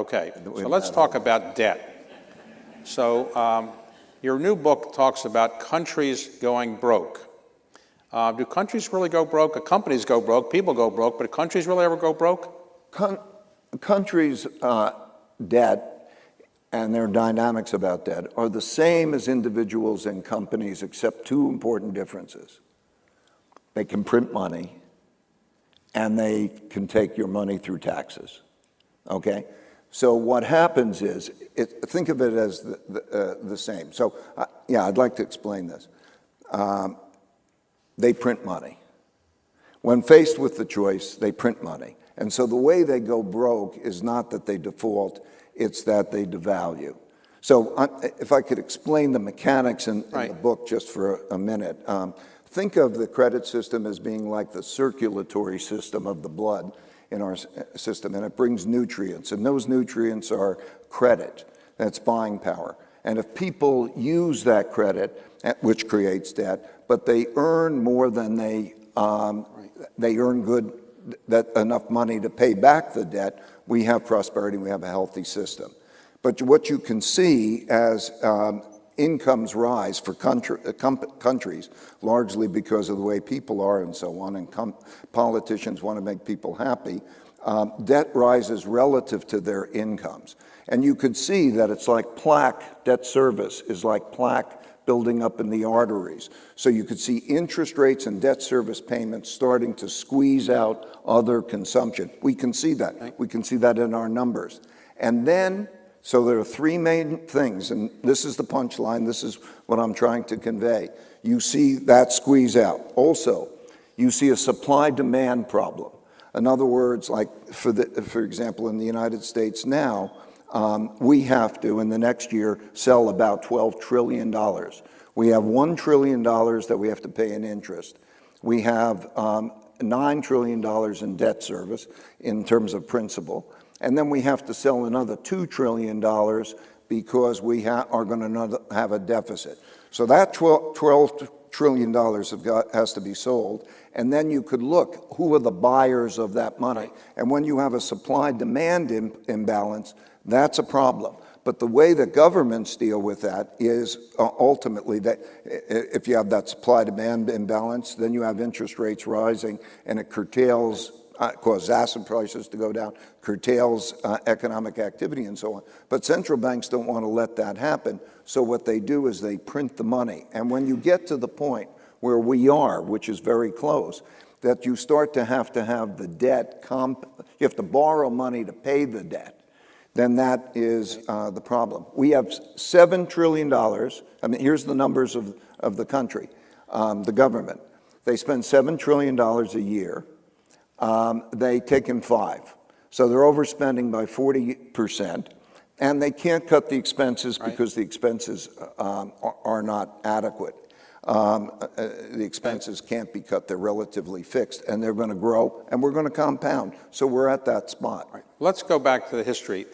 Okay. So let's talk about debt. So your new book talks about countries going broke. Do countries really go broke? Companies go broke, people go broke, but do countries really ever go broke? Countries' debt and their dynamics about debt are the same as individuals and companies, except two important differences. They can print money, and they can take your money through taxes, okay? So what happens is, think of it as the same. So, yeah, I'd like to explain this. They print money. When faced with the choice, they print money. And so the way they go broke is not that they default, it's that they devalue. So if I could explain the mechanics in the book just for a minute. Think of the credit system as being like the circulatory system of the blood in our system, and it brings nutrients, and those nutrients are credit. That's buying power. And if people use that credit, which creates debt, but they earn more than they earn enough money to pay back the debt, we have prosperity, we have a healthy system. But what you can see as incomes rise for countries, largely because of the way people are and so on, and politicians want to make people happy, debt rises relative to their incomes. And you could see that it's like plaque, debt service is like plaque building up in the arteries. So you could see interest rates and debt service payments starting to squeeze out other consumption. We can see that. We can see that in our numbers. And then, so there are three main things, and this is the punchline, this is what I'm trying to convey. You see that squeeze out. Also, you see a supply-demand problem. In other words, like for example, in the United States now, we have to, in the next year, sell about $12 trillion. We have $1 trillion that we have to pay in interest. We have $9 trillion in debt service in terms of principal. And then we have to sell another $2 trillion because we are going to have a deficit. So that $12 trillion has to be sold. And then you could look, who are the buyers of that money? And when you have a supply-demand imbalance, that's a problem. But the way that governments deal with that is ultimately that if you have that supply-demand imbalance, then you have interest rates rising, and it curtails, causes asset prices to go down, curtails economic activity and so on. But central banks don't want to let that happen, so what they do is they print the money. And when you get to the point where we are, which is very close, that you start to have the debt, you have to borrow money to pay the debt, then that is the problem. We have $7 trillion. I mean, here's the numbers of the country, the government. They spend $7 trillion a year. They take in 5. So they're overspending by 40%. And they can't cut the expenses because the expenses are not adequate. The expenses can't be cut. They're relatively fixed. And they're going to grow, and we're going to compound. So we're at that spot. Let's go back to the history.